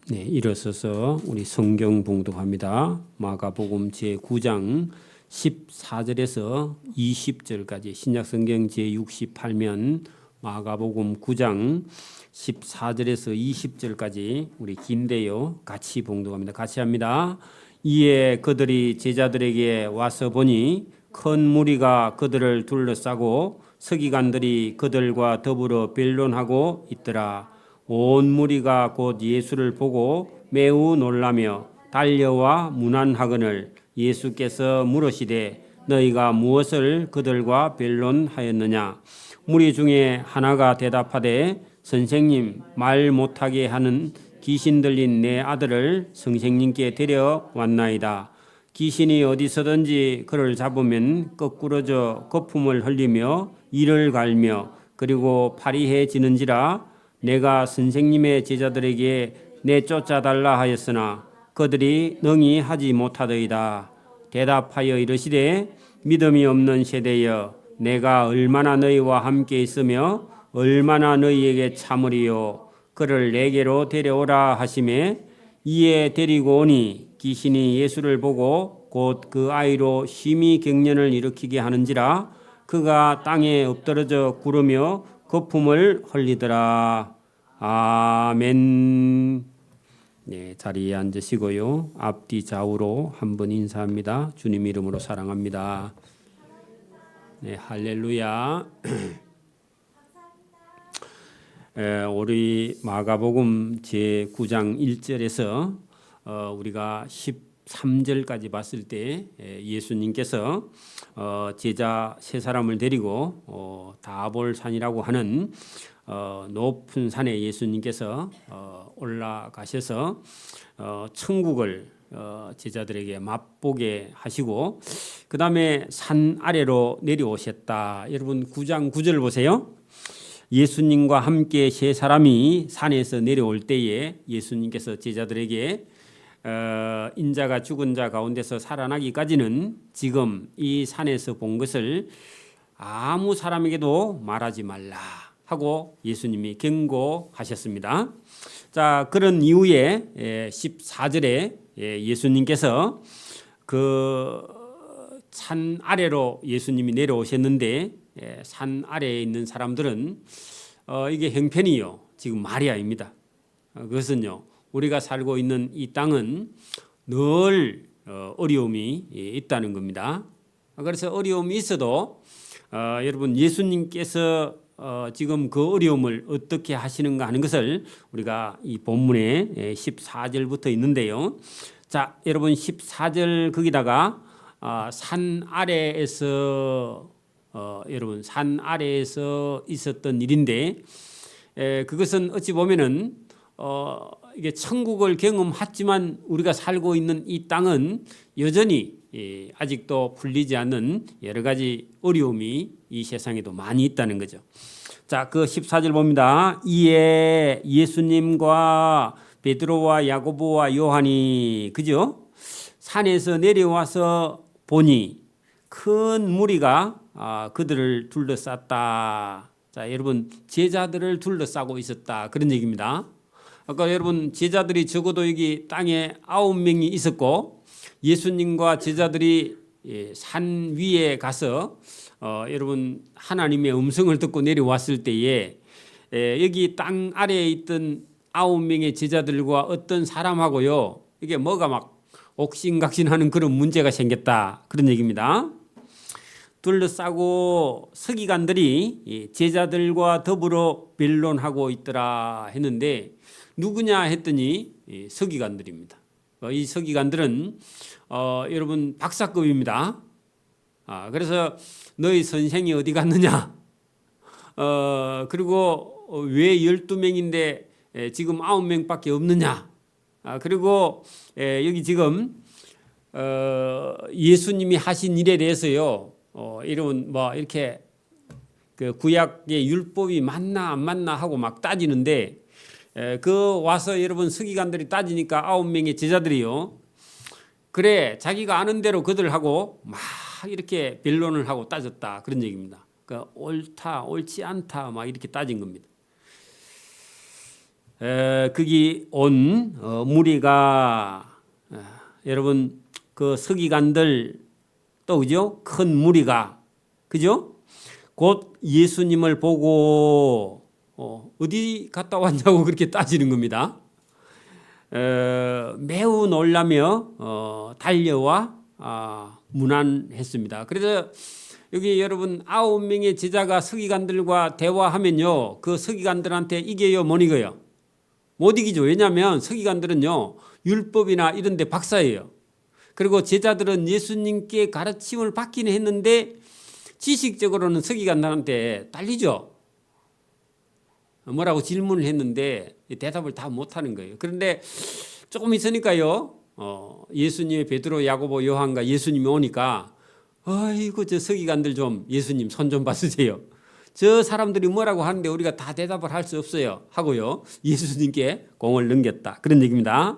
네, 일어서서 우리 성경 봉독합니다. 마가복음 제9장 14절에서 20절까지 신약성경 제68면 마가복음 9장 14절에서 20절까지 우리 긴데요. 같이 봉독합니다. 같이 합니다. 이에 그들이 제자들에게 와서 보니 큰 무리가 그들을 둘러싸고 서기관들이 그들과 더불어 변론하고 있더라. 온 무리가 곧 예수를 보고 매우 놀라며 달려와 문안하거늘 예수께서 물으시되 너희가 무엇을 그들과 변론하였느냐. 무리 중에 하나가 대답하되 선생님, 말 못하게 하는 귀신 들린 내 아들을 선생님께 데려왔나이다. 귀신이 어디서든지 그를 잡으면 거꾸러져 거품을 흘리며 이를 갈며 그리고 파리해지는지라. 내가 선생님의 제자들에게 내쫓아달라 하였으나 그들이 능히 하지 못하더이다. 대답하여 이르시되 믿음이 없는 세대여, 내가 얼마나 너희와 함께 있으며 얼마나 너희에게 참으리요. 그를 내게로 데려오라 하시매 이에 데리고 오니 귀신이 예수를 보고 곧 그 아이로 심히 경련을 일으키게 하는지라. 그가 땅에 엎드러져 구르며 거품을 흘리더라. 아멘. 네, 자리에 앉으시고요. 앞뒤 좌우로 한번 인사합니다. 주님 이름으로 사랑합니다. 네, 할렐루야. 우리 마가복음 제9장 1절에서 우리가 13절까지 봤을 때 예수님께서 제자 세 사람을 데리고 다볼산이라고 하는 높은 산에 예수님께서 올라가셔서 천국을 제자들에게 맛보게 하시고 그 다음에 산 아래로 내려오셨다. 여러분 9장 9절 보세요. 예수님과 함께 세 사람이 산에서 내려올 때에 예수님께서 제자들에게 인자가 죽은 자 가운데서 살아나기까지는 지금 이 산에서 본 것을 아무 사람에게도 말하지 말라 하고 예수님이 경고하셨습니다. 자, 그런 이후에 14절에 예수님께서 그 산 아래로 예수님이 내려오셨는데 산 아래에 있는 사람들은 이게 형편이요. 지금 마리아입니다. 그것은요. 우리가 살고 있는 이 땅은 늘 어려움이 있다는 겁니다. 그래서 어려움이 있어도 여러분 예수님께서 지금 그 어려움을 어떻게 하시는가 하는 것을 우리가 이 본문에 14절부터 있는데요. 자, 여러분 14절 거기다가 산 아래에서 여러분 산 아래에서 있었던 일인데 그것은 어찌 보면은 이게 천국을 경험했지만 우리가 살고 있는 이 땅은 여전히 아직도 풀리지 않는 여러 가지 어려움이 이 세상에도 많이 있다는 거죠. 자, 그 14절 봅니다. 이에 예수님과 베드로와 야고보와 요한이 그죠? 산에서 내려와서 보니 큰 무리가 그들을 둘러쌌다. 자, 여러분 제자들을 둘러싸고 있었다. 그런 얘기입니다. 아까 여러분 제자들이 적어도 여기 땅에 9명이 있었고 예수님과 제자들이 산 위에 가서 여러분 하나님의 음성을 듣고 내려왔을 때에 여기 땅 아래에 있던 9명의 제자들과 어떤 사람하고요 이게 뭐가 막 옥신각신하는 그런 문제가 생겼다. 그런 얘기입니다. 둘러싸고 서기관들이 제자들과 더불어 변론하고 있더라 했는데 누구냐 했더니 서기관들입니다. 이 서기관들은 여러분 박사급입니다. 그래서 너희 선생이 어디 갔느냐? 그리고 왜 12명인데 지금 9명밖에 없느냐? 그리고 여기 지금 예수님이 하신 일에 대해서요. 이런 뭐 이렇게 그 구약의 율법이 맞나 안 맞나 하고 막 따지는데 그 와서 여러분 서기관들이 따지니까 9명의 제자들이요. 그래 자기가 아는 대로 그들하고 막 이렇게 변론을 하고 따졌다 그런 얘기입니다. 그러니까 옳다 옳지 않다 막 이렇게 따진 겁니다. 거기 온 무리가 여러분 그 서기관들 또 그죠? 큰 무리가 그죠? 곧 예수님을 보고 어디 갔다 왔냐고 그렇게 따지는 겁니다. 매우 놀라며 달려와 문안했습니다. 그래서 여기 여러분 9명의 제자가 서기관들과 대화하면요, 그 서기관들한테 이겨요, 못 이겨요? 못 이기죠. 왜냐하면 서기관들은요 율법이나 이런 데 박사예요. 그리고 제자들은 예수님께 가르침을 받기는 했는데 지식적으로는 서기관들한테 딸리죠. 뭐라고 질문을 했는데 대답을 다 못하는 거예요. 그런데 조금 있으니까요, 예수님의 베드로, 야고보, 요한과 예수님이 오니까 아이고 저 서기관들 좀 예수님 손 좀 봐주세요. 저 사람들이 뭐라고 하는데 우리가 다 대답을 할 수 없어요 하고요 예수님께 공을 넘겼다 그런 얘기입니다.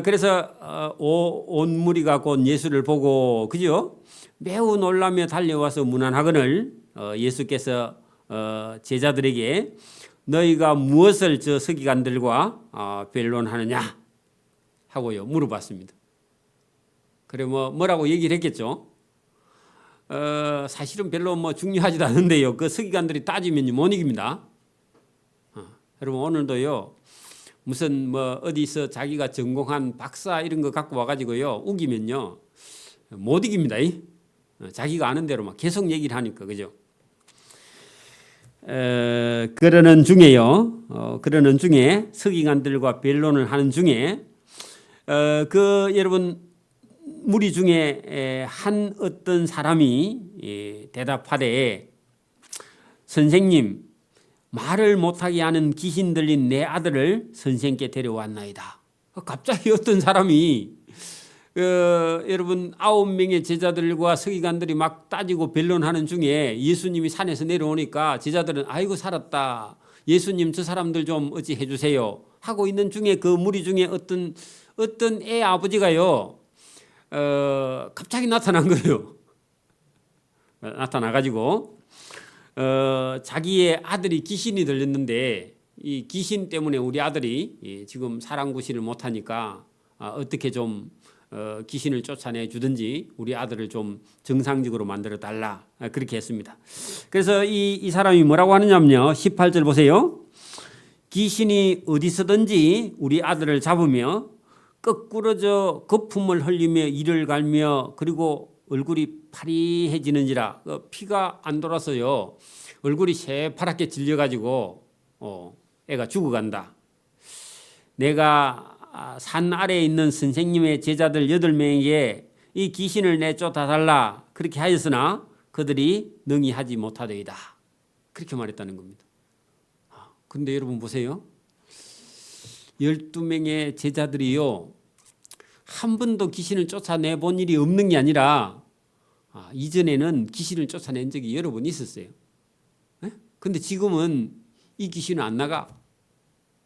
그래서 온 무리가 곧 예수를 보고 그죠? 매우 놀라며 달려와서 문안하거늘 예수께서 제자들에게 너희가 무엇을 저 서기관들과 변론하느냐 하고요 물어봤습니다. 그래 뭐라고 얘기를 했겠죠. 사실은 별로 뭐 중요하지도 않은데요. 그 서기관들이 따지면 못 이깁니다. 여러분 오늘도요 무슨 뭐 어디서 자기가 전공한 박사 이런 거 갖고 와가지고요 우기면요 못 이깁니다. 자기가 아는 대로 막 계속 얘기를 하니까 그죠. 그러는 중에요. 그러는 중에 서기관들과 변론을 하는 중에 그 여러분 무리 중에 한 어떤 사람이 대답하되 선생님 말을 못하게 하는 귀신 들린 내 아들을 선생께 데려왔나이다. 갑자기 어떤 사람이 여러분 9명의 제자들과 서기관들이 막 따지고 변론하는 중에 예수님이 산에서 내려오니까 제자들은 아이고 살았다. 예수님 저 사람들 좀 어찌 해주세요 하고 있는 중에 그 무리 중에 어떤 애 아버지가요 갑자기 나타난 거예요. 나타나가지고 자기의 아들이 귀신이 들렸는데 이 귀신 때문에 우리 아들이 지금 사랑구실을 못하니까 어떻게 좀 귀신을 쫓아내 주든지 우리 아들을 좀 정상적으로 만들어 달라 그렇게 했습니다. 그래서 이 사람이 뭐라고 하느냐면요 18절 보세요. 귀신이 어디서든지 우리 아들을 잡으며 거꾸러져 거품을 흘리며 이를 갈며 그리고 얼굴이 파리해지는지라 피가 안 돌아서요 얼굴이 새파랗게 질려가지고 애가 죽어간다. 내가 산 아래에 있는 선생님의 제자들 8명에게 이 귀신을 내쫓아달라 그렇게 하였으나 그들이 능히 하지 못하더이다 그렇게 말했다는 겁니다. 그런데 여러분 보세요. 12명의 제자들이요 한 번도 귀신을 쫓아내본 일이 없는 게 아니라 이전에는 귀신을 쫓아낸 적이 여러 번 있었어요. 그런데 지금은 이 귀신은 안 나가.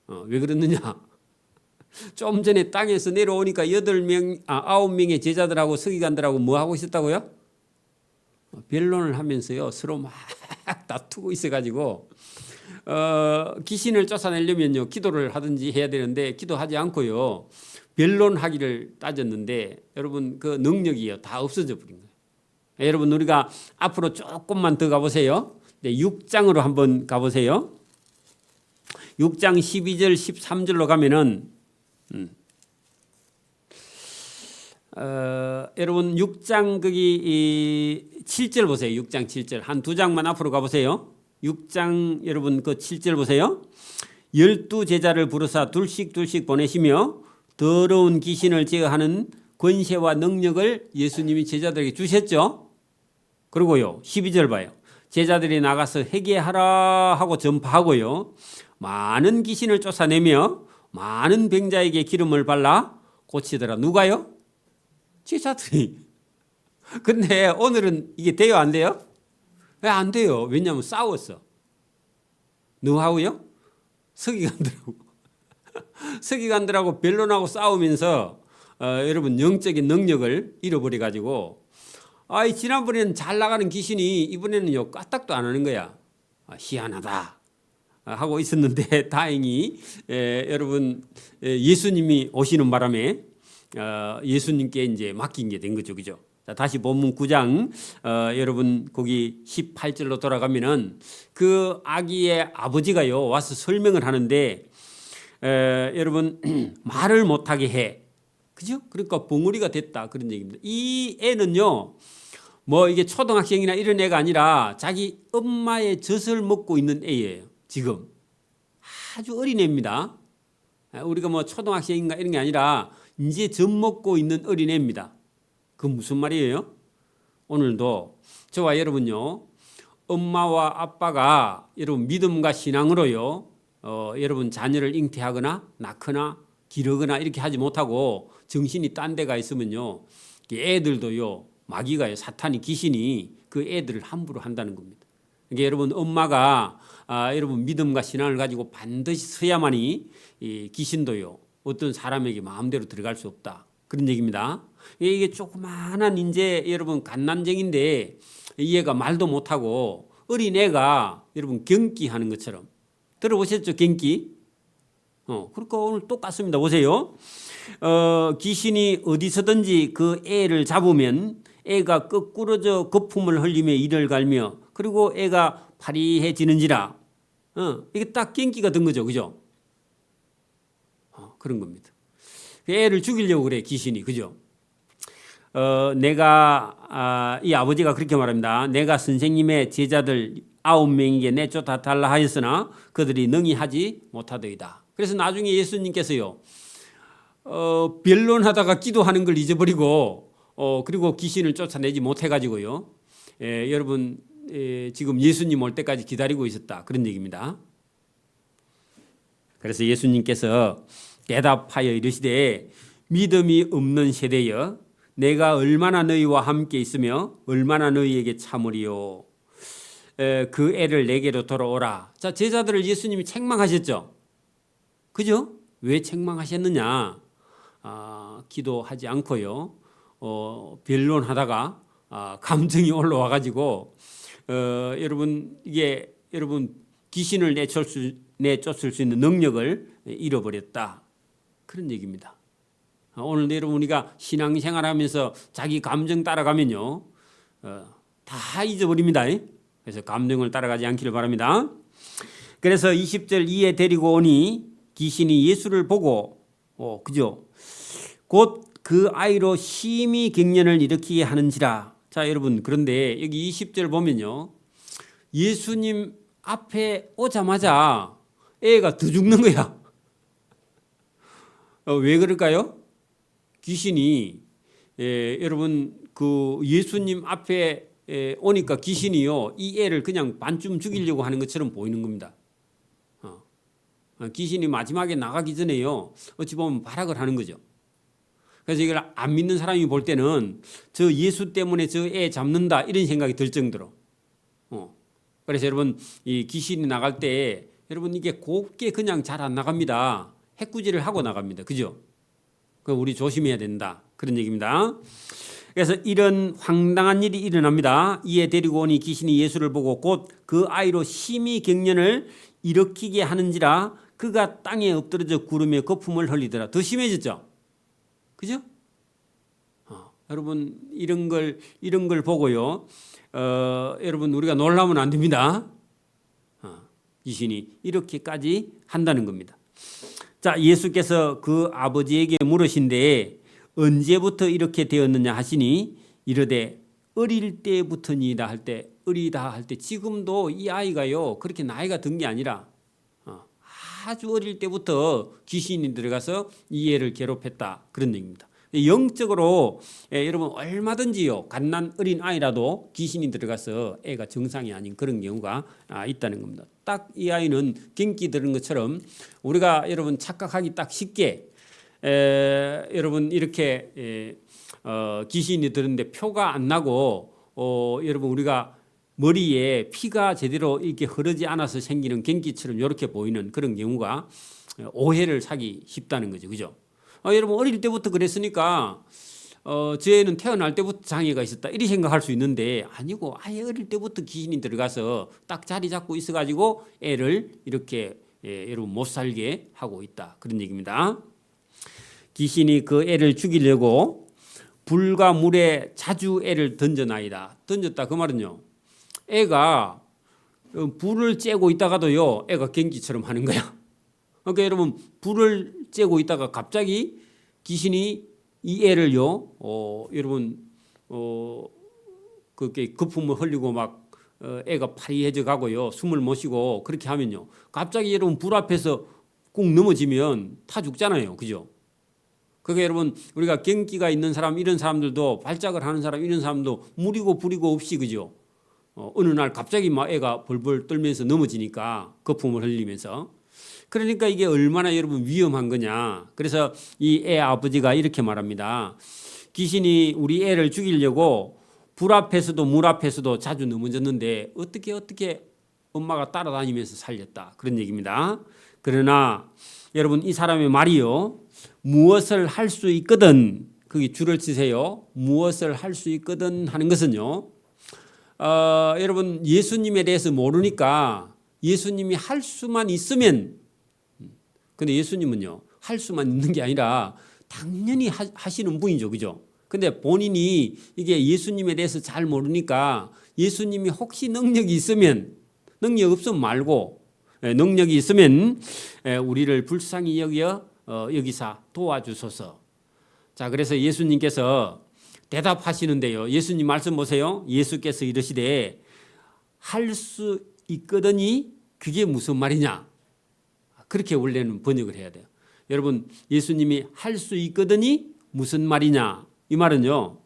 왜 그러느냐. 좀 전에 땅에서 내려오니까 9명의 제자들하고 서기관들하고 뭐 하고 있었다고요? 변론을 하면서요 서로 막 다투고 있어가지고 귀신을 쫓아내려면요 기도를 하든지 해야 되는데 기도하지 않고요 변론하기를 따졌는데 여러분 그 능력이요 다 없어져 버린 거예요. 여러분 우리가 앞으로 조금만 더 가보세요. 6장으로 한번 가보세요. 6장 12절 13절로 가면은 여러분 6장 거기 7절 보세요. 6장 7절 한 2장만 앞으로 가보세요. 6장 여러분 그 7절 보세요. 12제자를 부르사 둘씩 보내시며 더러운 귀신을 제어하는 권세와 능력을 예수님이 제자들에게 주셨죠. 그리고요 12절 봐요. 제자들이 나가서 회개하라 하고 전파하고요 많은 귀신을 쫓아내며 많은 병자에게 기름을 발라 고치더라. 누가요? 제자들이. 근데 오늘은 이게 돼요 안 돼요? 왜 안 돼요? 왜냐하면 싸웠어. 누구하고요? 서기관들하고 변론하고 싸우면서 여러분 영적인 능력을 잃어버려 가지고 지난번에는 잘 나가는 귀신이 이번에는요 까딱도 안 하는 거야. 희한하다. 하고 있었는데 다행히 여러분 예수님이 오시는 바람에 예수님께 이제 맡긴 게 된 거죠, 그죠? 자, 다시 본문 9장 여러분 거기 18절로 돌아가면은 그 아기의 아버지가요 와서 설명을 하는데 여러분 말을 못하게 해, 그죠? 그러니까 벙어리가 됐다 그런 얘기입니다. 이 애는요 뭐 이게 초등학생이나 이런 애가 아니라 자기 엄마의 젖을 먹고 있는 애예요. 지금 아주 어린 애입니다. 우리가 뭐 초등학생인가 이런 게 아니라 이제 젖 먹고 있는 어린 애입니다. 그 무슨 말이에요? 오늘도 저와 여러분요 엄마와 아빠가 여러분 믿음과 신앙으로요 여러분 자녀를 잉태하거나 낳거나 기르거나 이렇게 하지 못하고 정신이 딴 데가 있으면요 애들도요 마귀가요 사탄이 귀신이 그 애들을 함부로 한다는 겁니다. 그러니까 여러분 엄마가 여러분 믿음과 신앙을 가지고 반드시 서야만이 이 귀신도요 어떤 사람에게 마음대로 들어갈 수 없다 그런 얘기입니다. 이게 조그마한 이제 여러분 갓난쟁인데 이 애가 말도 못하고 어린 애가 여러분 경기하는 것처럼 들어보셨죠? 경기. 그러니까 오늘 똑같습니다. 보세요. 귀신이 어디서든지 그 애를 잡으면 애가 거꾸러져 거품을 흘리며 이를 갈며 그리고 애가 파리해지는지라. 이게 딱 경기가 된 거죠, 그죠? 그런 겁니다. 애를 죽이려고 그래 귀신이, 그죠? 내가 이 아버지가 그렇게 말합니다. 내가 선생님의 제자들 9명에게 내쫓아 달라 하였으나 그들이 능히 하지 못하더이다. 그래서 나중에 예수님께서요 변론하다가 기도하는 걸 잊어버리고 그리고 귀신을 쫓아내지 못해가지고요 여러분 지금 예수님 올 때까지 기다리고 있었다 그런 얘기입니다. 그래서 예수님께서 대답하여 이르시되 믿음이 없는 세대여 내가 얼마나 너희와 함께 있으며 얼마나 너희에게 참으리요. 그 애를 내게로 돌아오라. 자, 제자들을 예수님이 책망하셨죠. 그죠? 왜 책망하셨느냐? 기도하지 않고요. 변론하다가 감정이 올라와 가지고 여러분 이게 여러분 귀신을 내쫓을 수 있는 능력을 잃어버렸다. 그런 얘기입니다. 오늘 여러분 우리가 신앙생활하면서 자기 감정 따라가면요 다 잊어버립니다. 그래서 감정을 따라가지 않기를 바랍니다. 그래서 20절 이에 데리고 오니 귀신이 예수를 보고 그죠? 곧 그 아이로 심히 갱년을 일으키게 하는지라. 자 여러분 그런데 여기 20절 보면요 예수님 앞에 오자마자 애가 더 죽는 거야. 왜 그럴까요? 귀신이 여러분 그 예수님 앞에 오니까 귀신이요 이 애를 그냥 반쯤 죽이려고 하는 것처럼 보이는 겁니다. 귀신이 마지막에 나가기 전에요 어찌 보면 발악을 하는 거죠. 그래서 이걸 안 믿는 사람이 볼 때는 저 예수 때문에 저 애 잡는다 이런 생각이 들 정도로 그래서 여러분 이 귀신이 나갈 때 여러분 이게 곱게 그냥 잘 안 나갑니다. 해꾸지를 하고 나갑니다. 그죠? 우리 조심해야 된다. 그런 얘기입니다. 그래서 이런 황당한 일이 일어납니다. 이에 데리고 오니 귀신이 예수를 보고 곧 그 아이로 심히 갱년을 일으키게 하는지라 그가 땅에 엎드러져 구름에 거품을 흘리더라. 더 심해졌죠? 그죠? 여러분 이런 걸 보고요. 여러분 우리가 놀라면 안 됩니다. 귀신이 이렇게까지 한다는 겁니다. 자, 예수께서 그 아버지에게 물으신데 언제부터 이렇게 되었느냐 하시니 이르되 어릴 때부터니이다 할 때 어리다 할 때 지금도 이 아이가요 그렇게 나이가 든 게 아니라 아주 어릴 때부터 귀신이 들어가서 이 애를 괴롭혔다 그런 얘기입니다. 영적으로 여러분 얼마든지요 갓난 어린 아이라도 귀신이 들어가서 애가 정상이 아닌 그런 경우가 있다는 겁니다. 딱 이 아이는 경기 들은 것처럼 우리가 여러분 착각하기 딱 쉽게 여러분 이렇게 귀신이 들었는데 표가 안 나고 여러분 우리가 머리에 피가 제대로 이렇게 흐르지 않아서 생기는 경기처럼 이렇게 보이는 그런 경우가 오해를 사기 쉽다는 거죠, 그죠? 여러분 어릴 때부터 그랬으니까 저 애는 태어날 때부터 장애가 있었다 이렇게 생각할 수 있는데 아니고 아예 어릴 때부터 귀신이 들어가서 딱 자리 잡고 있어가지고 애를 이렇게 여러분 못 살게 하고 있다 그런 얘기입니다. 귀신이 그 애를 죽이려고 불과 물에 자주 애를 던져나이다. 던졌다 그 말은요. 애가 불을 쬐고 있다가도요 애가 경기처럼 하는 거야. 그러니까 여러분 불을 쬐고 있다가 갑자기 귀신이 이 애를요 여러분 그렇게 거품을 흘리고 막 애가 파리해져 가고요 숨을 못 쉬고 그렇게 하면요 갑자기 여러분 불 앞에서 꾹 넘어지면 타 죽잖아요. 그죠? 그게 여러분 우리가 경기가 있는 사람 이런 사람들도 발작을 하는 사람 이런 사람도 물이고 불이고 없이 그죠? 어느 날 갑자기 막 애가 벌벌 떨면서 넘어지니까 거품을 흘리면서 그러니까 이게 얼마나 여러분 위험한 거냐. 그래서 이 애 아버지가 이렇게 말합니다. 귀신이 우리 애를 죽이려고 불 앞에서도 물 앞에서도 자주 넘어졌는데 어떻게 엄마가 따라다니면서 살렸다 그런 얘기입니다. 그러나 여러분 이 사람의 말이요 무엇을 할 수 있거든 거기 줄을 치세요. 무엇을 할 수 있거든 하는 것은요 여러분 예수님에 대해서 모르니까 예수님이 할 수만 있으면 근데 예수님은요 할 수만 있는 게 아니라 당연히 하시는 분이죠. 그죠? 근데 본인이 이게 예수님에 대해서 잘 모르니까 예수님이 혹시 능력이 있으면 능력 없으면 말고 능력이 있으면 우리를 불쌍히 여기사 도와주소서. 자 그래서 예수님께서 대답하시는데요. 예수님 말씀 보세요. 예수께서 이르시되 할 수 있거든이 그게 무슨 말이냐. 그렇게 원래는 번역을 해야 돼요. 여러분 예수님이 할 수 있거든이 무슨 말이냐. 이 말은요.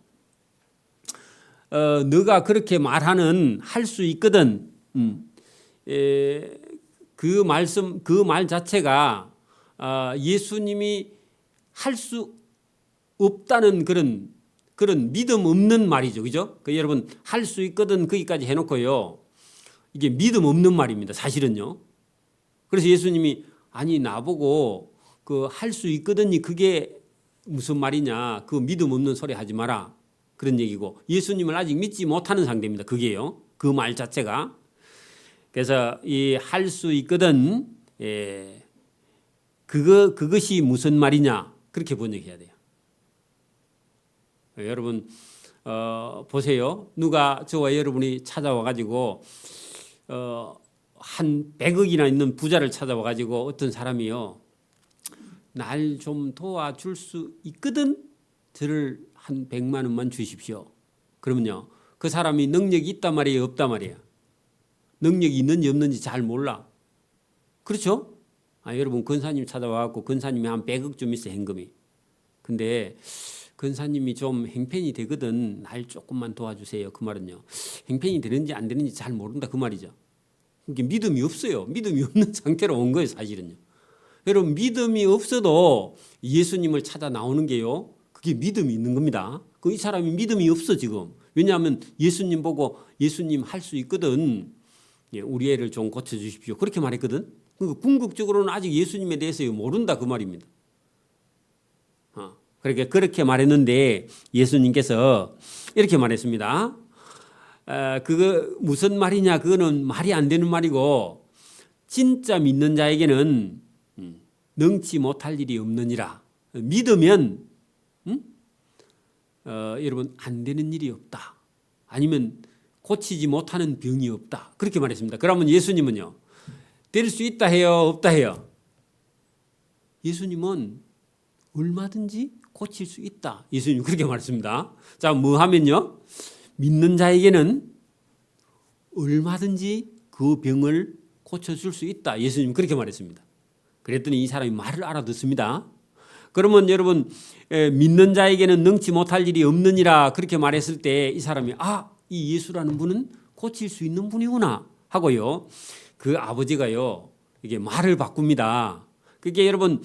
너가 그렇게 말하는 할 수 있거든. 그 말씀 그 말 자체가 예수님이 할 수 없다는 그런 믿음 없는 말이죠. 그죠? 여러분 할 수 있거든 거기까지 해놓고요. 이게 믿음 없는 말입니다. 사실은요. 그래서 예수님이 아니 나보고 그 할 수 있거든이 그게 무슨 말이냐. 그 믿음 없는 소리 하지 마라. 그런 얘기고 예수님을 아직 믿지 못하는 상태입니다. 그게요. 그 말 자체가. 그래서 이 할 수 있거든 그것이 무슨 말이냐. 그렇게 번역해야 돼요. 여러분 보세요. 누가 저와 여러분이 찾아와 가지고 한 100억이나 있는 부자를 찾아와 가지고 어떤 사람이요. 날 좀 도와줄 수 있거든. 저를 한 100만 원만 주십시오. 그러면요. 그 사람이 능력이 있단 말이에요, 없단 말이에요. 능력이 있는지 없는지 잘 몰라. 그렇죠? 여러분 권사님 찾아와 갖고 권사님이 한 100억 좀 있어 현금이. 근데 권사님이 좀 행편이 되거든. 날 조금만 도와주세요. 그 말은요. 행편이 되는지 안 되는지 잘 모른다 그 말이죠. 그게 믿음이 없어요. 믿음이 없는 상태로 온 거예요. 사실은요. 여러분 믿음이 없어도 예수님을 찾아 나오는 게요. 그게 믿음이 있는 겁니다. 이 사람이 믿음이 없어 지금. 왜냐하면 예수님 보고 예수님 할 수 있거든. 우리 애를 좀 고쳐주십시오. 그렇게 말했거든. 그러니까 궁극적으로는 아직 예수님에 대해서 모른다 그 말입니다. 그러니까 그렇게 말했는데 예수님께서 이렇게 말했습니다. 그거 무슨 말이냐? 그거는 말이 안 되는 말이고 진짜 믿는 자에게는 능치 못할 일이 없느니라. 믿으면 여러분 안 되는 일이 없다. 아니면 고치지 못하는 병이 없다. 그렇게 말했습니다. 그러면 예수님은요. 될 수 있다 해요? 없다 해요? 예수님은 얼마든지 고칠 수 있다. 예수님 그렇게 말했습니다. 자, 뭐 하면요? 믿는 자에게는 얼마든지 그 병을 고쳐줄 수 있다. 예수님 그렇게 말했습니다. 그랬더니 이 사람이 말을 알아듣습니다. 그러면 여러분 믿는 자에게는 능치 못할 일이 없느니라 그렇게 말했을 때 이 사람이 이 예수라는 분은 고칠 수 있는 분이구나 하고요. 그 아버지가요. 이게 말을 바꿉니다. 그게 여러분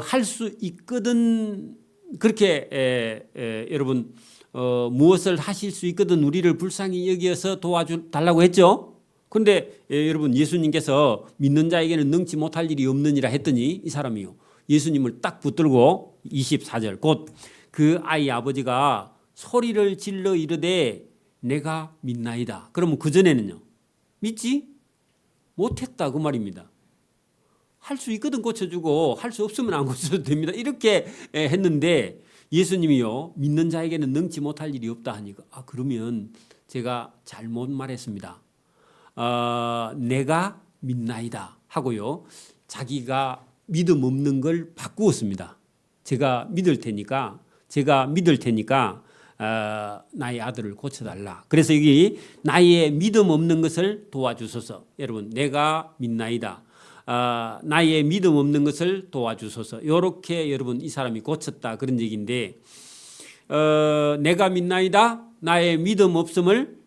할 수 있거든 그렇게 여러분 무엇을 하실 수 있거든 우리를 불쌍히 여기어서 도와달라고 했죠. 그런데 여러분 예수님께서 믿는 자에게는 능치 못할 일이 없느니라 했더니 이 사람이요. 예수님을 딱 붙들고 24절 곧 그 아이 아버지가 소리를 질러 이르되 내가 믿나이다. 그러면 그전에는요. 믿지? 못했다 그 말입니다. 할 수 있거든 고쳐주고 할 수 없으면 안 고쳐도 됩니다. 이렇게 했는데 예수님이요. 믿는 자에게는 능치 못할 일이 없다 하니까 그러면 제가 잘못 말했습니다. 내가 믿나이다 하고요. 자기가 믿음 없는 걸 바꾸었습니다. 제가 믿을 테니까 나의 아들을 고쳐달라. 그래서 여기 나의 믿음 없는 것을 도와주소서. 여러분 내가 믿나이다. 나의 믿음 없는 것을 도와주소서. 이렇게 여러분 이 사람이 고쳤다 그런 얘기인데 내가 믿나이다. 나의 믿음 없음을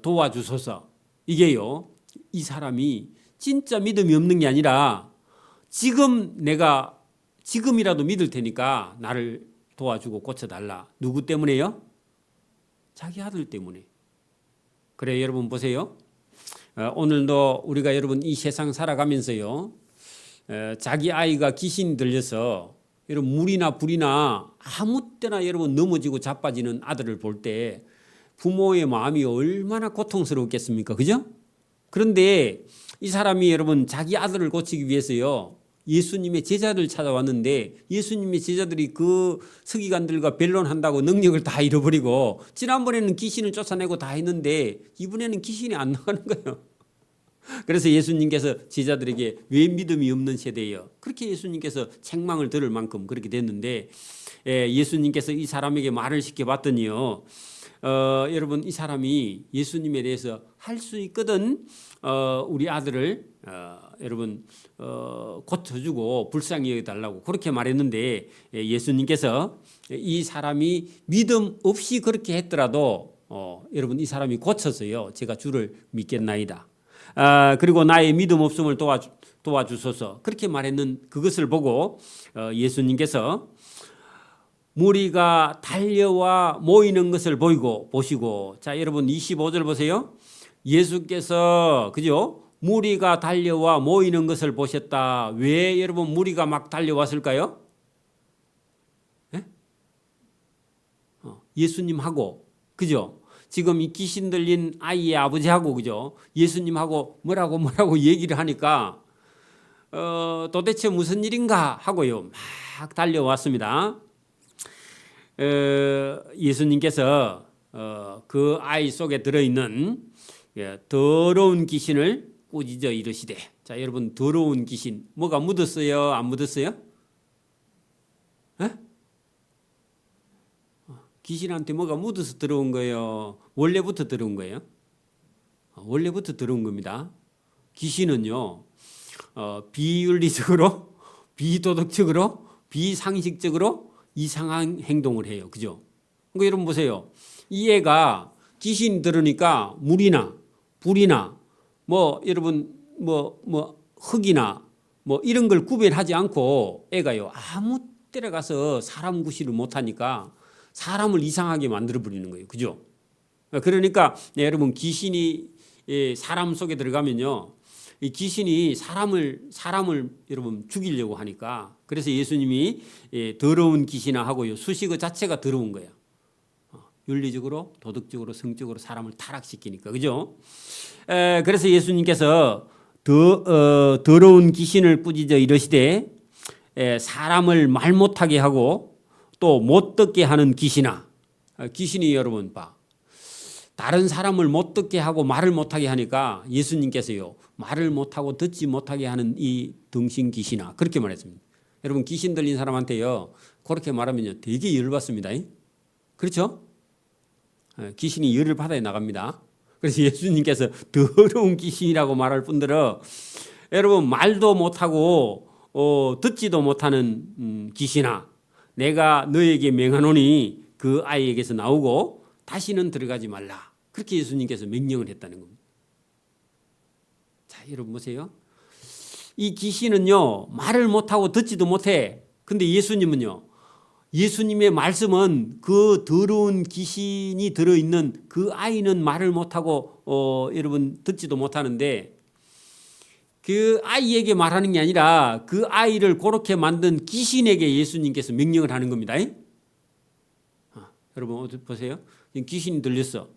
도와주소서. 이게요. 이 사람이 진짜 믿음이 없는 게 아니라 지금이라도 믿을 테니까 나를 도와주고 고쳐달라. 누구 때문에요? 자기 아들 때문에. 그래 여러분 보세요. 오늘도 우리가 여러분 이 세상 살아가면서요. 자기 아이가 귀신 들려서 여러분 물이나 불이나 아무 때나 여러분 넘어지고 자빠지는 아들을 볼 때 부모의 마음이 얼마나 고통스럽겠습니까? 그죠? 그런데 이 사람이 여러분 자기 아들을 고치기 위해서요. 예수님의 제자들 찾아왔는데 예수님의 제자들이 그 서기관들과 변론한다고 능력을 다 잃어버리고 지난번에는 귀신을 쫓아내고 다 했는데 이번에는 귀신이 안 나가는 거예요. 그래서 예수님께서 제자들에게 왜 믿음이 없는 세대예요. 그렇게 예수님께서 책망을 들을 만큼 그렇게 됐는데 예수님께서 이 사람에게 말을 시켜봤더니요. 여러분 이 사람이 예수님에 대해서 할 수 있거든 우리 아들을 여러분 고쳐주고 불쌍히 여겨달라고 그렇게 말했는데 예수님께서 이 사람이 믿음 없이 그렇게 했더라도 여러분 이 사람이 고쳐서요 제가 주를 믿겠나이다. 그리고 나의 믿음 없음을 도와주소서 그렇게 말했는 그것을 보고 예수님께서 무리가 달려와 모이는 것을 보시고 자 여러분 25절 보세요. 예수께서 그죠? 무리가 달려와 모이는 것을 보셨다. 왜 여러분 무리가 막 달려왔을까요? 예? 예수님하고 그죠? 지금 이 귀신 들린 아이의 아버지하고 그죠? 예수님하고 뭐라고 얘기를 하니까 도대체 무슨 일인가 하고요. 막 달려왔습니다. 예수님께서 그 아이 속에 들어있는 더러운 귀신을 꾸짖어 이르시되 자 여러분 더러운 귀신 뭐가 묻었어요? 안 묻었어요? 에? 귀신한테 뭐가 묻어서 들어온 거예요? 원래부터 들어온 거예요? 원래부터 들어온 겁니다. 귀신은요 비윤리적으로 비도덕적으로 비상식적으로 이상한 행동을 해요. 그죠? 그러니까 여러분 보세요. 이 애가 귀신 들으니까 물이나 불이나 여러분 흙이나 이런 걸 구별하지 않고 애가요 아무 때나 가서 사람 구실을 못하니까 사람을 이상하게 만들어 버리는 거예요. 그죠? 그러니까 여러분 귀신이 사람 속에 들어가면요 이 귀신이 사람을 여러분 죽이려고 하니까 그래서 예수님이 더러운 귀신아 하고요 수식어 자체가 더러운 거예요. 윤리적으로 도덕적으로 성적으로 사람을 타락시키니까 그죠? 그래서 예수님께서 더러운 귀신을 꾸짖어 이르시되 사람을 말 못하게 하고 또 못 듣게 하는 귀신아 귀신이 여러분 다른 사람을 못 듣게 하고 말을 못하게 하니까 예수님께서요 말을 못하고 듣지 못하게 하는 이 등신 귀신아 그렇게 말했습니다. 여러분 귀신 들린 사람한테요 그렇게 말하면요 되게 열받습니다. 그렇죠? 귀신이 열을 받아야 나갑니다. 그래서 예수님께서 더러운 귀신이라고 말할 뿐더러 여러분 말도 못하고 듣지도 못하는 귀신아 내가 너에게 명하노니 그 아이에게서 나오고 다시는 들어가지 말라. 그렇게 예수님께서 명령을 했다는 겁니다. 자 여러분 보세요. 이 귀신은요 말을 못하고 듣지도 못해. 근데 예수님은요 예수님의 말씀은 그 더러운 귀신이 들어있는 그 아이는 말을 못하고 여러분 듣지도 못하는데 그 아이에게 말하는 게 아니라 그 아이를 그렇게 만든 귀신에게 예수님께서 명령을 하는 겁니다. 여러분 어디 보세요. 귀신이 들렸어.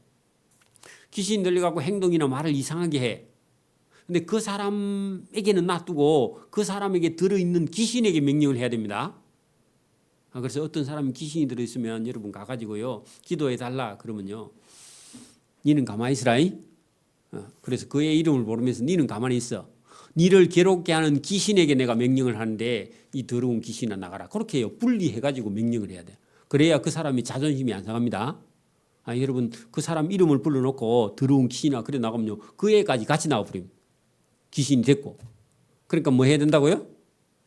귀신이 들려갖고 행동이나 말을 이상하게 해. 근데 그 사람에게는 놔두고 그 사람에게 들어있는 귀신에게 명령을 해야 됩니다. 그래서 어떤 사람이 귀신이 들어있으면 여러분 가가지고요. 기도해달라 그러면요. 니는 가만히 있으라. 그래서 그의 이름을 부르면서 니는 가만히 있어. 니를 괴롭게 하는 귀신에게 내가 명령을 하는데 이 더러운 귀신아 나가라. 그렇게 해요. 분리해가지고 명령을 해야 돼요. 그래야 그 사람이 자존심이 안 상합니다. 여러분 그 사람 이름을 불러놓고 더러운 귀신아 그래 나가면요. 그 애까지 같이 나와버립니다. 귀신이 됐고. 그러니까 뭐 해야 된다고요?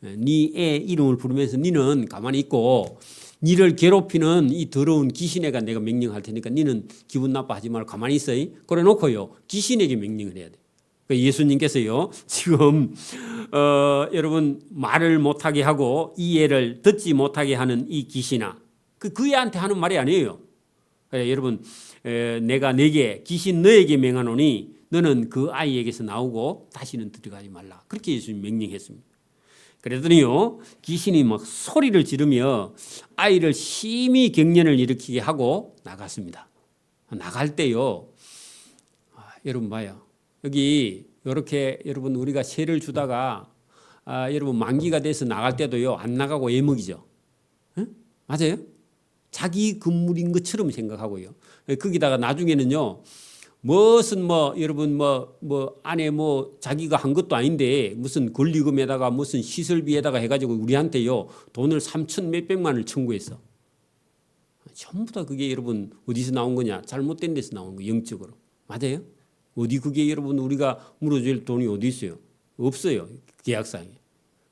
네 애 이름을 부르면서 니는 가만히 있고 니를 괴롭히는 이 더러운 귀신에게 내가 명령할 테니까 니는 기분 나빠하지 말고 가만히 있어. 그래 놓고요. 귀신에게 명령을 해야 돼. 예수님께서요. 지금 여러분 말을 못하게 하고 이 애를 듣지 못하게 하는 이 귀신아. 그 애한테 하는 말이 아니에요. 여러분 내가 내게 귀신 너에게 명하노니 너는 그 아이에게서 나오고 다시는 들어가지 말라. 그렇게 예수님 명령했습니다. 그랬더니요 귀신이 막 소리를 지르며 아이를 심히 경련을 일으키게 하고 나갔습니다. 나갈 때요 여러분 봐요. 여기 이렇게 여러분 우리가 세를 주다가 여러분 만기가 돼서 나갈 때도요 안 나가고 애먹이죠. 응? 맞아요? 자기 건물인 것처럼 생각하고요. 거기다가 나중에는요 무슨 여러분 안에 자기가 한 것도 아닌데 무슨 권리금에다가 무슨 시설비에다가 해가지고 우리한테요 돈을 3천 몇백만을 청구했어. 전부 다 그게 여러분 어디서 나온 거냐? 잘못된 데서 나온 거 영적으로. 맞아요? 어디 그게 여러분 우리가 물어줄 돈이 어디 있어요? 없어요. 계약상에.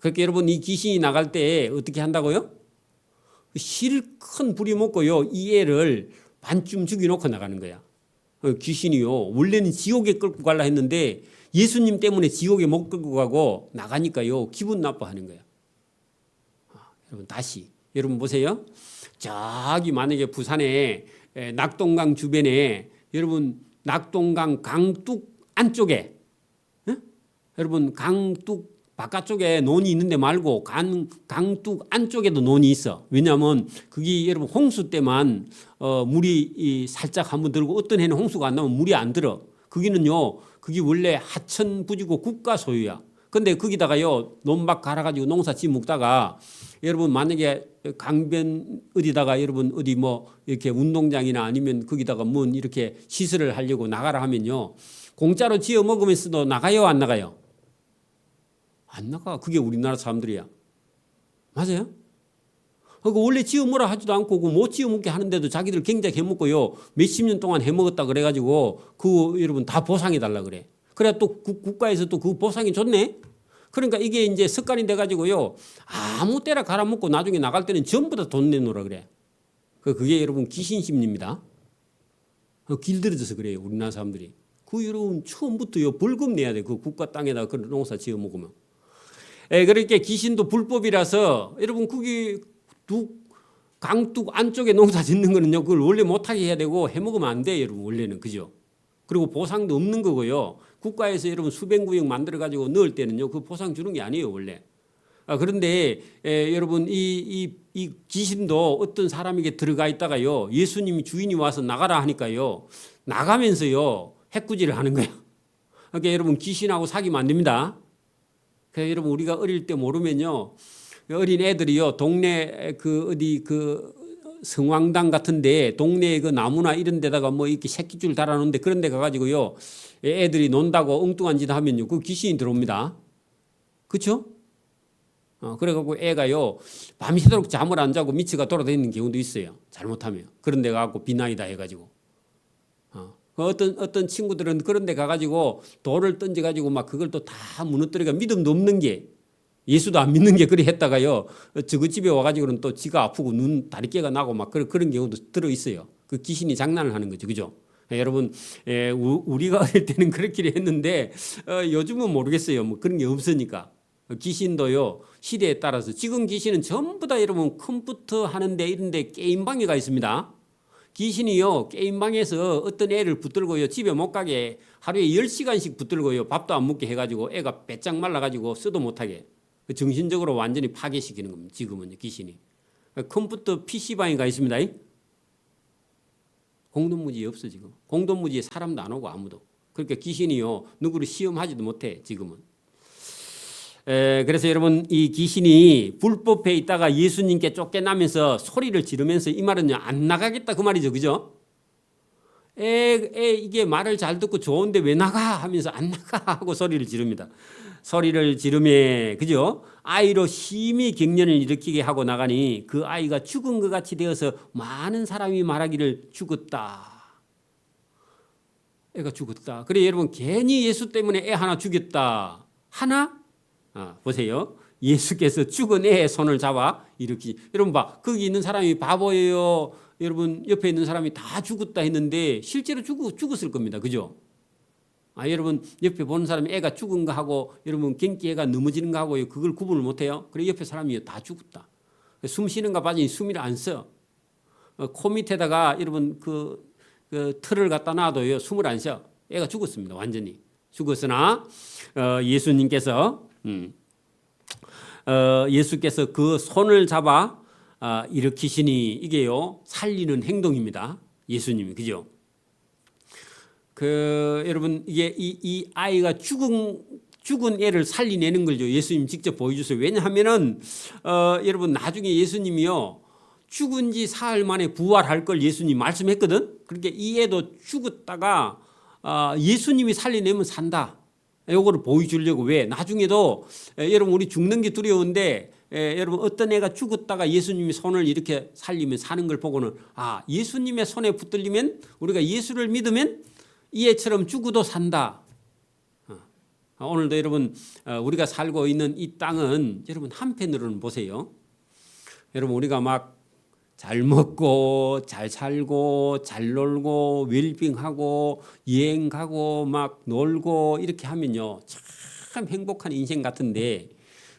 그러니까 여러분 이 귀신이 나갈 때 어떻게 한다고요? 실컷 부려먹고요 이 애를 반쯤 죽여놓고 나가는 거야. 귀신이요 원래는 지옥에 끌고 가려 했는데 예수님 때문에 지옥에 못 끌고 가고 나가니까요 기분 나빠하는 거야. 여러분 다시 여러분 보세요. 저기 만약에 부산에 낙동강 주변에 여러분 낙동강 강둑 안쪽에 여러분 강둑 바깥쪽에 논이 있는데 말고 강둑 안쪽에도 논이 있어. 왜냐하면 그게 여러분 홍수 때만 물이 살짝 한번 들고 어떤 해는 홍수가 안 나면 물이 안 들어. 거기는요 그게 원래 하천부지고 국가 소유야. 근데 거기다가요 논밭 갈아가지고 농사 지 먹다가 여러분 만약에 강변 어디다가 여러분 어디 이렇게 운동장이나 아니면 거기다가 이렇게 시설을 하려고 나가라 하면요 공짜로 지어 먹으면서도 나가요 안 나가요? 안 나가. 그게 우리나라 사람들이야. 맞아요? 그러니까 원래 지어 먹으라 하지도 않고 못 지어 먹게 하는데도 자기들 굉장히 해먹고요. 몇십 년 동안 해먹었다 그래가지고 여러분 다 보상해 달라 그래. 그래 또 국가에서 또 그 보상이 좋네. 그러니까 이게 이제 습관이 돼가지고요. 아무 때나 갈아먹고 나중에 나갈 때는 전부 다 돈 내놓으라 그래. 그게 여러분 귀신 심리입니다. 길들여져서 그래요. 우리나라 사람들이. 여러분 처음부터요 벌금 내야 돼. 그 국가 땅에다 그 농사 지어 먹으면. 그러니까 귀신도 불법이라서 여러분 거기 강둑 안쪽에 농사 짓는 거는요 그걸 원래 못하게 해야 되고 해먹으면 안 돼 여러분 원래는. 그죠? 그리고 보상도 없는 거고요. 국가에서 여러분 수백 구역 만들어 가지고 넣을 때는요 그 보상 주는 게 아니에요 원래. 그런데 여러분 이 귀신도 어떤 사람에게 들어가 있다가요 예수님이 주인이 와서 나가라 하니까요 나가면서요 해꾸지를 하는 거예요. 그러니까 여러분 귀신하고 사귀면 안 됩니다. 그래서 여러분 우리가 어릴 때 모르면요 어린 애들이요 동네 어디 성황당 같은데 동네 그 나무나 이런 데다가 이렇게 새끼줄 달아놓는데 그런 데 가가지고요 애들이 논다고 엉뚱한 짓 하면요 그 귀신이 들어옵니다. 그렇죠? 그래갖고 애가요 밤새도록 잠을 안 자고 미치가 돌아다니는 경우도 있어요. 잘못하면 그런 데 가갖고 비나이다 해가지고 어떤 친구들은 그런 데 가가지고 돌을 던져가지고 막 그걸 또 다 무너뜨리가 믿음도 없는 게 예수도 안 믿는 게 그래 했다가요 저거 집에 와가지고는 또 지가 아프고 눈 다리깨가 나고 막 그런 경우도 들어 있어요. 그 귀신이 장난을 하는 거죠. 그죠? 여러분 우리가 어릴 때는 그렇게 했는데 요즘은 모르겠어요. 그런 게 없으니까. 귀신도요 시대에 따라서 지금 귀신은 전부 다 여러분 컴퓨터 하는데 이런데 게임방에 가 있습니다. 귀신이요 게임방에서 어떤 애를 붙들고요 집에 못 가게 하루에 10시간씩 붙들고요 밥도 안 먹게 해가지고 애가 빼짝 말라가지고 쓰도 못하게 정신적으로 완전히 파괴시키는 겁니다. 지금은 귀신이 컴퓨터 PC방에 가 있습니다. 공동무지에 없어 지금. 공동무지에 사람도 안 오고 아무도. 그러니까 귀신이요 누구를 시험하지도 못해 지금은. 그래서 여러분 이 귀신이 불법에 있다가 예수님께 쫓겨나면서 소리를 지르면서 이 말은요 안 나가겠다 그 말이죠, 그죠? 이게 말을 잘 듣고 좋은데 왜 나가 하면서 안 나가 하고 소리를 지릅니다. 소리를 지르며 그죠? 아이로 심히 경련을 일으키게 하고 나가니 그 아이가 죽은 것 같이 되어서 많은 사람이 말하기를 죽었다. 애가 죽었다. 그래 여러분 괜히 예수 때문에 애 하나 죽였다. 하나? 보세요. 예수께서 죽은 애의 손을 잡아 이렇게 여러분 봐. 거기 있는 사람이 바보예요. 여러분 옆에 있는 사람이 다 죽었다 했는데 실제로 죽었을 겁니다. 그죠? 여러분 옆에 보는 사람이 애가 죽은 거 하고 여러분 갱기 애가 넘어지는 거 하고 그걸 구분을 못해요. 그래 옆에 사람이 다 죽었다. 숨 쉬는 거 빠지니 숨을 안 써. 코 밑에다가 여러분 그 틀을 갖다 놔도요 숨을 안 쉬어. 애가 죽었습니다. 완전히 죽었으나 예수께서 그 손을 잡아 일으키시니 이게요 살리는 행동입니다. 예수님이 그죠? 여러분 이게 이 아이가 죽은 애를 살리내는 걸요 예수님 직접 보여주세요. 왜냐하면은 여러분 나중에 예수님이요 죽은 지 사흘 만에 부활할 걸 예수님 말씀했거든. 그러니까 이 애도 죽었다가 예수님이 살리내면 산다. 요거를 보여주려고. 왜? 나중에도 여러분 우리 죽는 게 두려운데 여러분 어떤 애가 죽었다가 예수님이 손을 이렇게 살리면 사는 걸 보고는 예수님의 손에 붙들리면 우리가 예수를 믿으면 이 애처럼 죽어도 산다. 오늘도 여러분 우리가 살고 있는 이 땅은 여러분 한편으로는 보세요. 여러분 우리가 막 잘 먹고 잘 살고 잘 놀고 웰빙하고 여행 가고 막 놀고 이렇게 하면요 참 행복한 인생 같은데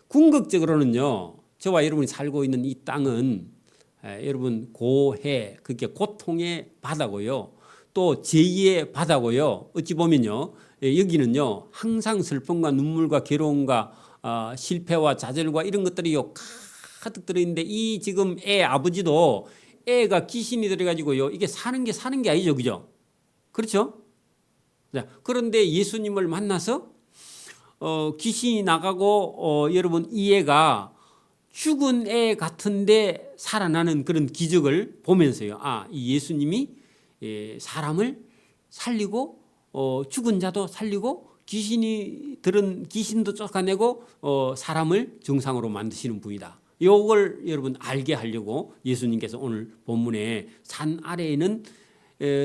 궁극적으로는요 저와 여러분이 살고 있는 이 땅은 여러분 고해 그게 고통의 바다고요 또 제2의 바다고요. 어찌 보면요 여기는요 항상 슬픔과 눈물과 괴로움과 실패와 좌절과 이런 것들이요 가득 들어있는데 이 지금 애 아버지도 애가 귀신이 들어가지고요 이게 사는 게 아니죠, 그죠? 그렇죠? 자, 그런데 예수님을 만나서 귀신이 나가고 여러분 이 애가 죽은 애 같은데 살아나는 그런 기적을 보면서요. 이 예수님이 사람을 살리고 죽은 자도 살리고 귀신이 들은 귀신도 쫓아내고 사람을 정상으로 만드시는 분이다. 이걸 여러분 알게 하려고 예수님께서 오늘 본문에 산 아래에는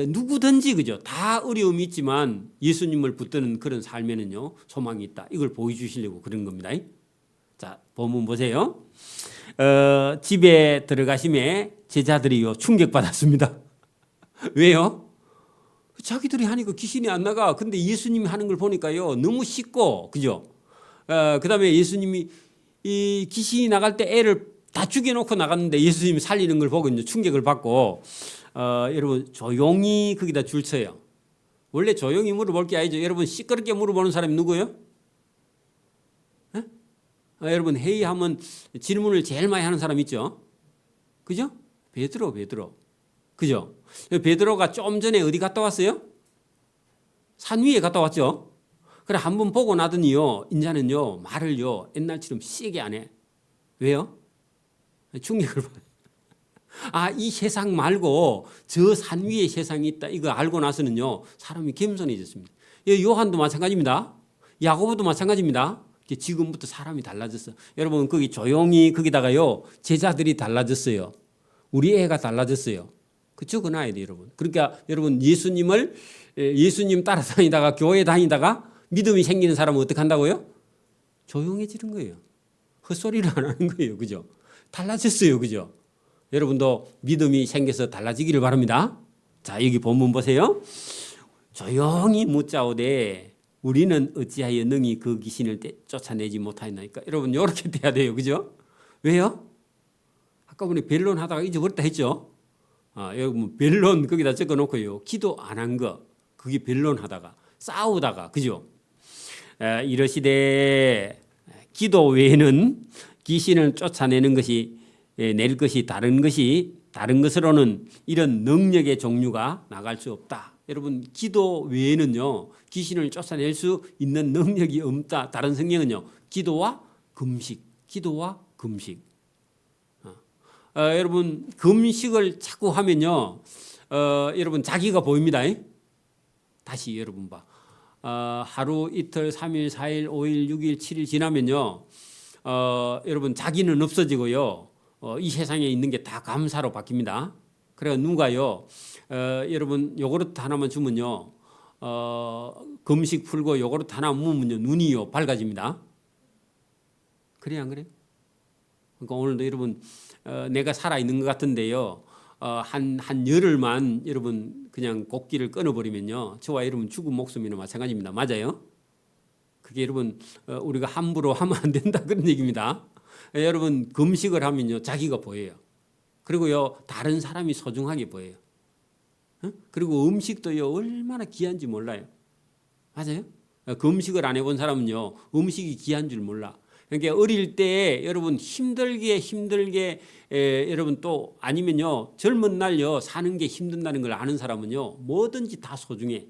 누구든지 그죠 다 어려움이 있지만 예수님을 붙드는 그런 삶에는요 소망이 있다. 이걸 보여주시려고 그런 겁니다. 자 본문 보세요. 집에 들어가심에 제자들이요 충격받았습니다. 왜요? 자기들이 하니까 귀신이 안 나가. 근데 예수님이 하는 걸 보니까요 너무 쉽고 그죠? 그다음에 예수님이 이 귀신이 나갈 때 애를 다 죽여놓고 나갔는데 예수님이 살리는 걸 보고 이제 충격을 받고 여러분 조용히 거기다 줄 서요. 원래 조용히 물어볼 게 아니죠. 여러분 시끄럽게 물어보는 사람이 누구예요? 여러분 회의하면 질문을 제일 많이 하는 사람 있죠. 그죠? 베드로. 그죠? 베드로가 좀 전에 어디 갔다 왔어요? 산 위에 갔다 왔죠. 그래 한번 보고 나더니요 인자는요 말을요 옛날처럼 세게 안 해. 왜요? 충격을 받아요. 이 세상 말고 저 산 위에 세상이 있다 이거 알고 나서는요 사람이 겸손해졌습니다. 요한도 마찬가지입니다. 야고보도 마찬가지입니다. 지금부터 사람이 달라졌어. 여러분 거기 조용히 거기다가요 제자들이 달라졌어요. 우리 애가 달라졌어요. 그 적어놔야 돼요 여러분. 그러니까 여러분 예수님 따라다니다가 교회 다니다가 믿음이 생기는 사람은 어떻게 한다고요? 조용해지는 거예요. 헛소리를 안 하는 거예요. 그죠? 달라졌어요. 그죠? 여러분도 믿음이 생겨서 달라지기를 바랍니다. 자, 여기 본문 보세요. 조용히 묻자오되 우리는 어찌하여 능히 그 귀신을 쫓아내지 못하였나이까. 여러분 이렇게 돼야 돼요. 그죠? 왜요? 아까 우리 변론하다가 잊어버렸다 했죠? 여기 변론 거기다 적어놓고요. 기도 안 한 거. 그게 변론하다가 싸우다가 그죠? 이러시되 기도 외에는 귀신을 쫓아내는 것이 낼 것이 다른 것이 다른 것으로는 이런 능력의 종류가 나갈 수 없다. 여러분 기도 외에는요 귀신을 쫓아낼 수 있는 능력이 없다. 다른 성경은요 기도와 금식, 기도와 금식. 여러분 금식을 자꾸 하면요 여러분 자기가 보입니다. 다시 여러분 봐. 하루 이틀 3일 4일 5일 6일 7일 지나면요 여러분 자기는 없어지고요 이 세상에 있는 게 다 감사로 바뀝니다. 그래서 누가요 여러분 요구르트 하나만 주면요 금식 풀고 요구르트 하나 먹으면요 눈이요 밝아집니다. 그래 안 그래? 그러니까 오늘도 여러분 내가 살아 있는 것 같은데요 한 열흘만 여러분 그냥 곡기를 끊어버리면요 저와 여러분 죽은 목숨이나 마찬가지입니다. 맞아요? 그게 여러분 우리가 함부로 하면 안 된다 그런 얘기입니다. 여러분 금식을 하면요 자기가 보여요. 그리고요 다른 사람이 소중하게 보여요. 그리고 음식도요 얼마나 귀한지 몰라요. 맞아요? 금식을 안 해본 사람은요 음식이 귀한 줄 몰라. 그러니까 어릴 때 여러분 힘들게 여러분 또 아니면요 젊은 날요 사는 게 힘든다는 걸 아는 사람은요 뭐든지 다 소중해.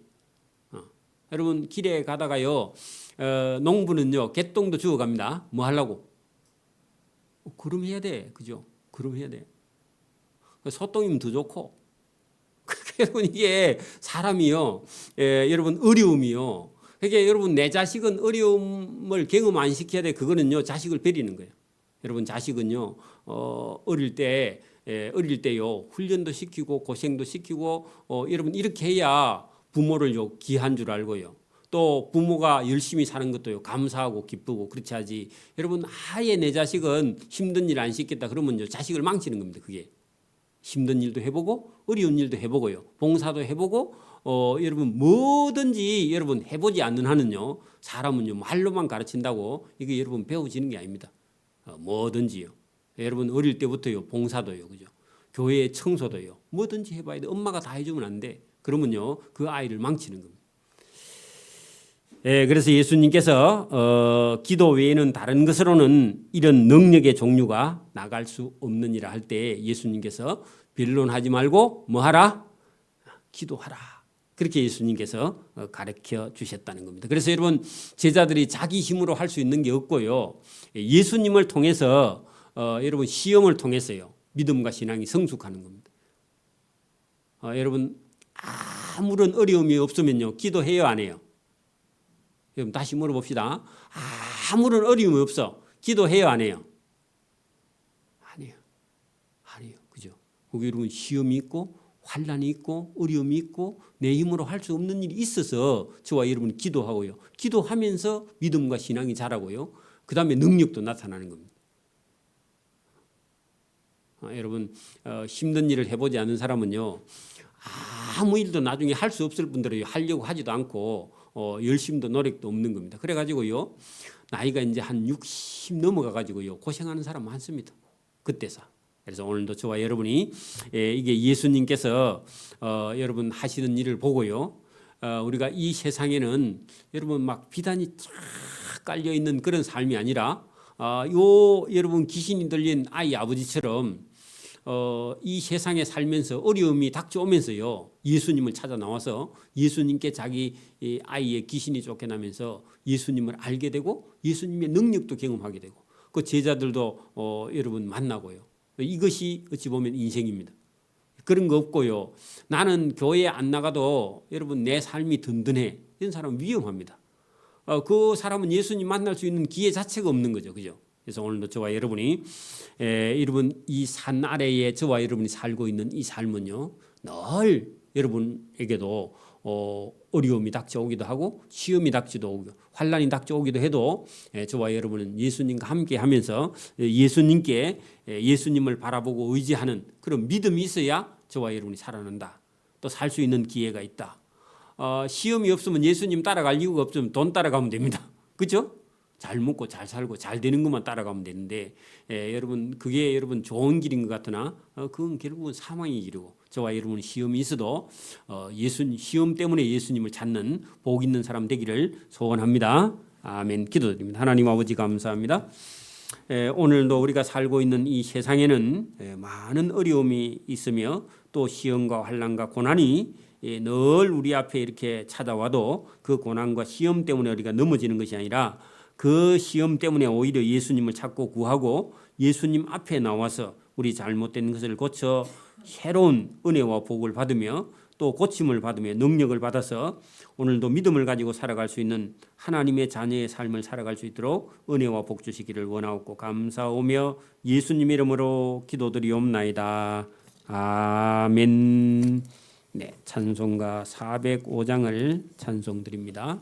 여러분 길에 가다가요 농부는요 개똥도 주워갑니다. 뭐 하려고? 그럼 해야 돼, 그죠? 그럼 해야 돼. 소똥이면 더 좋고. 여러분 이게 사람이요, 여러분 어려움이요. 그러니까 여러분 내 자식은 어려움을 경험 안 시켜야 돼. 그거는요 자식을 버리는 거예요. 여러분 자식은요 어릴 때요 훈련도 시키고 고생도 시키고 여러분 이렇게 해야 부모를 귀한 줄 알고요. 또 부모가 열심히 사는 것도요 감사하고 기쁘고 그렇지 하지. 여러분 아예 내 자식은 힘든 일 안 시켰다 그러면요 자식을 망치는 겁니다. 그게 힘든 일도 해보고 어려운 일도 해보고요 봉사도 해보고 여러분 뭐든지 여러분 해보지 않는 한은요 사람은요 말로만 가르친다고 이게 여러분 배워지는 게 아닙니다. 뭐든지요. 여러분 어릴 때부터요 봉사도요, 그죠? 교회 청소도요 뭐든지 해봐야 돼. 엄마가 다 해주면 안 돼. 그러면요 그 아이를 망치는 겁니다. 그래서 예수님께서 기도 외에는 다른 것으로는 이런 능력의 종류가 나갈 수 없느니라 할 때 예수님께서 변론하지 말고 뭐 하라? 기도하라. 그렇게 예수님께서 가르쳐 주셨다는 겁니다. 그래서 여러분 제자들이 자기 힘으로 할 수 있는 게 없고요. 예수님을 통해서 여러분 시험을 통해서요. 믿음과 신앙이 성숙하는 겁니다. 여러분 아무런 어려움이 없으면요. 기도해요 안 해요? 여러분 다시 물어봅시다. 아무런 어려움이 없어. 기도해요 안 해요? 안 해요. 안 해요. 그죠? 거기 여러분 시험이 있고 환난이 있고 어려움이 있고 내 힘으로 할 수 없는 일이 있어서 저와 여러분이 기도하고요. 기도하면서 믿음과 신앙이 자라고요. 그 다음에 능력도 나타나는 겁니다. 여러분 힘든 일을 해보지 않은 사람은요. 아무 일도 나중에 할 수 없을 분들은 하려고 하지도 않고 열심도 노력도 없는 겁니다. 그래가지고요 나이가 이제 한 60 넘어가가지고요 고생하는 사람 많습니다. 그때서. 그래서 오늘도 저와 여러분이 이게 예수님께서 여러분 하시는 일을 보고요 우리가 이 세상에는 여러분 막 비단이 쫙 깔려 있는 그런 삶이 아니라 여러분 귀신이 들린 아이 아버지처럼 이 세상에 살면서 어려움이 닥쳐오면서요 예수님을 찾아 나와서 예수님께 자기 아이의 귀신이 쫓겨나면서 예수님을 알게 되고 예수님의 능력도 경험하게 되고 그 제자들도 여러분 만나고요. 이것이 어찌 보면 인생입니다. 그런 거 없고요. 나는 교회에 안 나가도 여러분 내 삶이 든든해. 이런 사람은 위험합니다. 그 사람은 예수님 만날 수 있는 기회 자체가 없는 거죠. 그죠? 그래서 오늘도 저와 여러분이 여러분 이 산 아래에 저와 여러분이 살고 있는 이 삶은요. 늘 여러분에게도 어려움이 닥쳐오기도 하고 시험이 닥쳐오기도 환난이 닥쳐오기도 해도 저와 여러분은 예수님과 함께 하면서 예수님께 예수님을 바라보고 의지하는 그런 믿음이 있어야 저와 여러분이 살아난다. 또 살 수 있는 기회가 있다. 시험이 없으면 예수님 따라갈 이유가 없으면 돈 따라가면 됩니다. 그렇죠? 잘 먹고 잘 살고 잘 되는 것만 따라가면 되는데 여러분 그게 여러분 좋은 길인 것 같으나 그건 결국은 사망의 길이고 저와 여러분 시험이 있어도 시험 때문에 예수님을 찾는 복 있는 사람 되기를 소원합니다. 아멘. 기도드립니다. 하나님 아버지 감사합니다. 오늘도 우리가 살고 있는 이 세상에는 많은 어려움이 있으며 또 시험과 환난과 고난이 늘 우리 앞에 이렇게 찾아와도 그 고난과 시험 때문에 우리가 넘어지는 것이 아니라 그 시험 때문에 오히려 예수님을 찾고 구하고 예수님 앞에 나와서 우리 잘못된 것을 고쳐 새로운 은혜와 복을 받으며 또 고침을 받으며 능력을 받아서 오늘도 믿음을 가지고 살아갈 수 있는 하나님의 자녀의 삶을 살아갈 수 있도록 은혜와 복 주시기를 원하옵고 감사하며 예수님 이름으로 기도드리옵나이다. 아멘. 네, 찬송가 405장을 찬송드립니다.